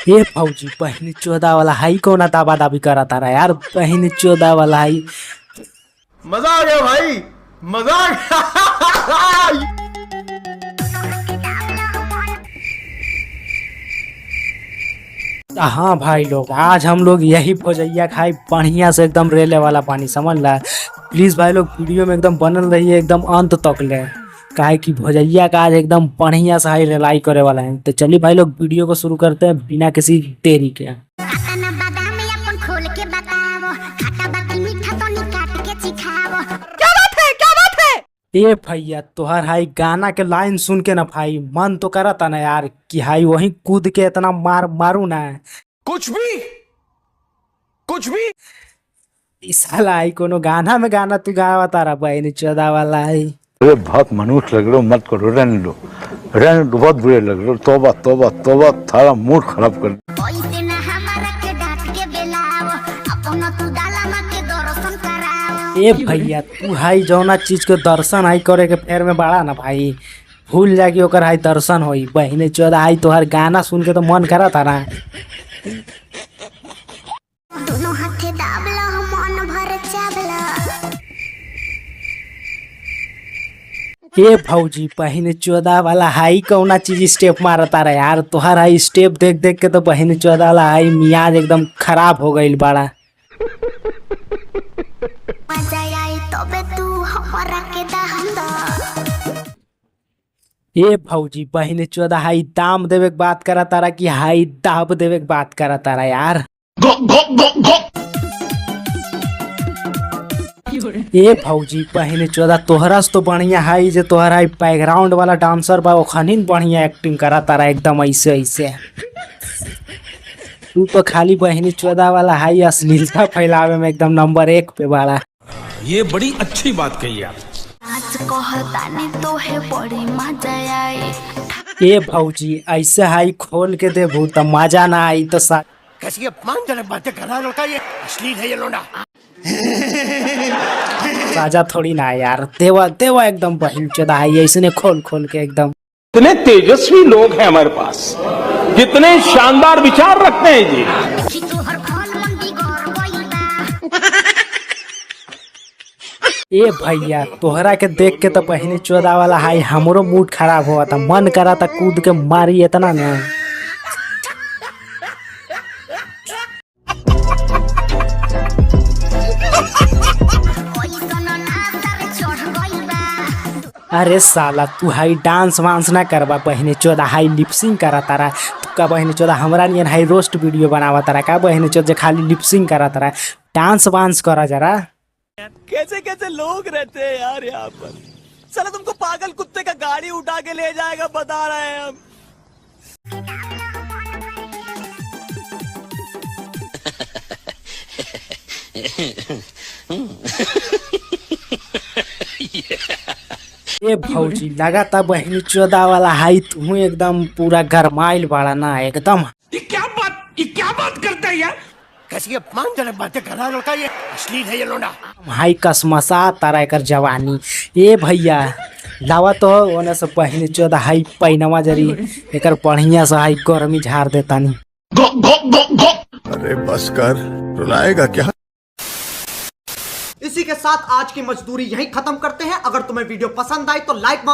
ये फौजी पहनी 14 वाला हाई कौन दाबा दाबी करा तारा यार। पहनी 14 वाला हाई मजा आ गया भाई, मजा आ गया। हाँ भाई लोग, आज हम लोग यही भोजैया खाई बढ़िया से एकदम रेले वाला पानी, समझ ला। प्लीज भाई लोग वीडियो में एकदम बनल रहिए एकदम अंत तक ले, काहे कि भोजैया का आज एकदम बढ़िया से हाई रेलाई करे वाला है। तो चलिए भाई लोग वीडियो को शुरू करते हैं बिना किसी देरी के। ए भैया तोहर हाई गाना के लाइन सुन के ना भाई मन तो करा था ना यार कि हाई वहीं कूद के इतना मारू ना। कुछ भी इस साला आई कोनो गाना में गाना तू गावा तारा बहनी 14 वाला आई। अरे बहुत मनुष्य लग रहे हो, मत करो, रहने दो, बहुत बुरे लग रहे हो। तौबा तौबा तौबा, थारा मूड खराब कर। ए भैया तू हाई जौना चीज के दर्शन हाई करे के फेर में बड़ा ना भाई, भूल जाके ओकर हाई दर्शन होई। बहने 14 आई तोहर गाना सुन के तो मन करा था ना। ए भौजी बहने 14 वाला हाई कौना चीज स्टेप मारता रहा यार। तोहर हाई स्टेप देख देख के तो बहने 14 वाला हाई मियाज एकदम खराब हो गई बड़ा। ए भौजी बहने 14 हाई दाम देवे के बात करा तारा कि हाई दाब देवे के बात करा तारा यार। ए भौजी बहने 14 तोहरा से तो बढ़िया हाई जे तोहरा हाई बैकग्राउंड वाला डांसर बा ओखनी बढ़िया एक्टिंग करा तारा एकदम ऐसे ऐसे। तू तो खाली बहनी 14 वाला हाई अश्लीलता फैलावे में एकदम नंबर 1 पे बाड़ा। ये बड़ी अच्छी बात कही आप। ए भौजी ऐसे हाई खोल के देबू तो मजा ना आई तो कैसी अपमानजनक बातें कर रहा है लड़का, ये अश्लील है ये लोंडा। साजा थोड़ी ना यार, देवा देवा एकदम बहन 14 हाई ऐसे खोल खोल के एकदम। कितने तेजस्वी लोग हैं हमारे पास, कितने शानदार विचार रखते हैं जी। ए भैया तोहरा के देख के तो बहनी 14 वाला हाई हमरो मूड खराब हुआ था, मन करा था कूद के मारी इतना ना। अरे साला तू हाई डांस वांस ना करवा बहनी 14 हाई लिपसिंग करा तारा। तू का बहनी 14 हमरा नियन हाई रोस्ट वीडियो बनावा तारा का बहनी 14 खाली लिपसिंग करा तारा, डांस वांस करा जरा। कैसे कैसे लोग रहते हैं यार यहाँ पर। चलो तुमको पागल कुत्ते का गाड़ी उठा के ले जाएगा, बता रहे हैं हम। ए भौजी लगाता बहनी 14 वाला हाई तू एकदम पूरा गरमाइल बाड़ा ना एकदम। ये क्या बात करता है यार, कैसी अपमानजनक बातें कर रहा है लड़का, ये अश्लील है ये लोंडा। हाई कसमसा तारा एकर जवानी। ए भैया लावा तो ओने से बहनी 14 हाई पैनवा जरी एकर बढ़िया से हाई गर्मी झाड़ देता नी। अरे बस कर, रुलाएगा क्या। इसी के साथ आज की मजदूरी यहीं खत्म करते हैं। अगर तुम्हें वीडियो पसंद आई तो लाइक मारो।